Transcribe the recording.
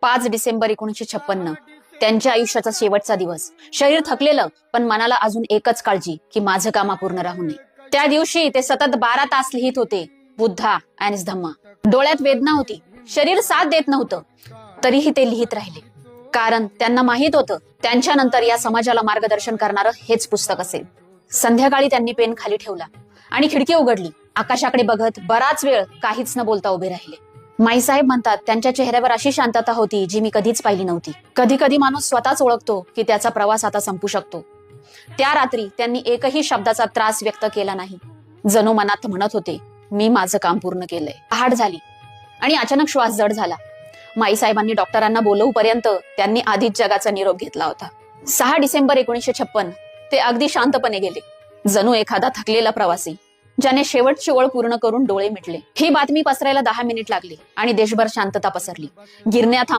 5 डिसेंबर 1956 त्यांच्या आयुष्याचा शेवटचा दिवस. शरीर थकलेलं, पण मनाला अजून एकच काळजी की माझं काम अपूर्ण राहू नये. त्या दिवशी ते सतत 12 तास लिहित होते, बुद्धा अँड धम्मा. डोळ्यात वेदना होती, शरीर साथ देत नव्हतं, तरीही ते लिहित राहिले. कारण त्यांना माहित होतं, त्यांच्यानंतर या समाजाला मार्गदर्शन करणारं हेच पुस्तक असेल. संध्याकाळी त्यांनी पेन खाली ठेवला आणि खिडकी उघडली. आकाशाकडे बघत बराच वेळ काहीच न बोलता उभे राहिले. माईसाहेब म्हणतात, त्यांच्या चेहऱ्यावर अशी शांतता होती जी मी कधीच पाहिली नव्हती. कधी कधी माणूस स्वतःच ओळखतो की त्याचा प्रवास आता संपू शकतो. त्या रात्री त्यांनी एकही शब्दाचा त्रास व्यक्त केला नाही. जणू मनात म्हणत होते, मी माझं काम पूर्ण केलंय. पहाट झाली आणि अचानक श्वास जड झाला. माईसाहेबांनी डॉक्टरांना बोलवूपर्यंत त्यांनी आधीच जगाचा निरोप घेतला होता. 6 डिसेंबर 1956 ते अगदी शांतपणे गेले, जणू एखादा थकलेला प्रवासी ज्याने शेवटची ओळ पूर्ण करून डोळे मिटले. ही बातमी पसरायला 10 मिनिट लागली आणि देशभर शांतता पसरली. गिरण्या